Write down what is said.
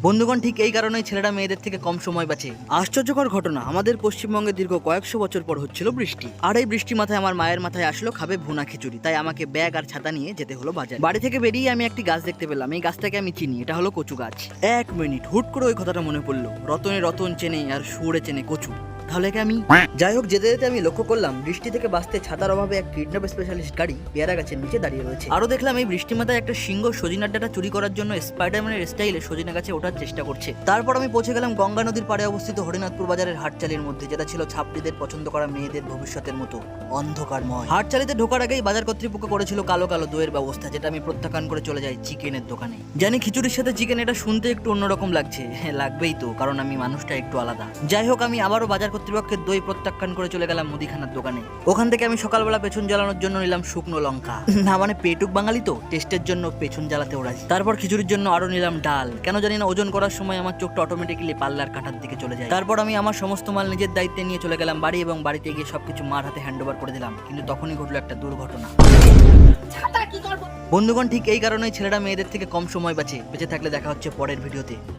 বন্ধুগণ, ঠিক এই কারণেই ছেলেরা মেয়েদের থেকে কম সময় বাঁচে। আশ্চর্যকর ঘটনা, আমাদের পশ্চিমবঙ্গে দীর্ঘ কয়েকশো বছর পর হচ্ছিল বৃষ্টি। আর এই বৃষ্টি মাথায় আমার মায়ের মাথায় আসলো খাবে ভুনা খিচুড়ি। তাই আমাকে ব্যাগ আর ছাতা নিয়ে যেতে হলো বাজার। বাড়ি থেকে বেরিয়ে আমি একটি গাছ দেখতে পেলাম। এই গাছটাকে আমি চিনি, এটা হলো কচু গাছ। এক মিনিট, হুট করে ওই কথাটা মনে পড়লো, রতনে রতন চেনে আর সুরে চেনে কচু। তাহলে কি আমি? যাই হোক, যেতে যেতে আমি লক্ষ্য করলাম বৃষ্টি থেকে বাঁচতে ছাতার অভাবে এক কিডন্যাপ স্পেশালিস্ট গাড়ি পেয়ারা গাছের নিচে দাঁড়িয়ে রয়েছে। আরো দেখলাম এই বৃষ্টি মাথায় একটা সিংহ সজিনার ডাটা চুরি করার জন্য স্পাইডারম্যানের স্টাইলে সজিনা গাছে ওঠার চেষ্টা করছে। তারপর আমি পৌঁছে গেলাম গঙ্গা নদীর পাড়ে অবস্থিত হরিনাথপুর বাজারের হাটচালির মধ্যে, যেটা ছিল ছাত্রীদের পছন্দ করা মেয়েদের ভবিষ্যতের মতো অন্ধকারময়। হাটচালিতে ঢোকার আগেই বাজার কর্তৃপক্ষ করেছিল কালো কালো দইয়ের ব্যবস্থা, যেটা আমি প্রত্যাখ্যান করে চলে যাই চিকেনের দোকানে। জানি খিচুড়ির সাথে চিকেন, এটা শুনতে একটু অন্যরকম লাগছে। হ্যাঁ, লাগবেই তো, কারণ আমি মানুষটা একটু আলাদা। যাই হোক, আমি আবারও বাজার কর্তৃপক্ষের দই প্রত্যাখ্যান করে চলে গেলাম মুদিখানার দোকানে। ওখান থেকে আমি সকালবেলা পেছন জ্বালানোর জন্য নিলাম শুকনো লঙ্কা। না মানে পেটুক বাঙালি তো, টেস্টের জন্য পেছন জ্বালাতেও রাজি। তারপর খিচুড়ির জন্য আরো নিলাম ডাল। কেন জানি না ওজন করার সময় আমার চোখটা অটোমেটিক্যালি পাল্লার কাঁটার দিকে চলে যায়। তারপর আমি আমার সমস্ত মাল নিজের দায়িত্বে নিয়ে চলে গেলাম বাড়ি, এবং বাড়িতে গিয়ে সবকিছু মার হাতে হ্যান্ড ওভার করে দিলাম। কিন্তু তখনই ঘটলো একটা দুর্ঘটনা। বন্ধুগণ, ঠিক এই কারণেই ছেলেরা মেয়েদের থেকে কম সময় বাঁচে। বেঁচে থাকলে দেখা হচ্ছে পরের ভিডিওতে।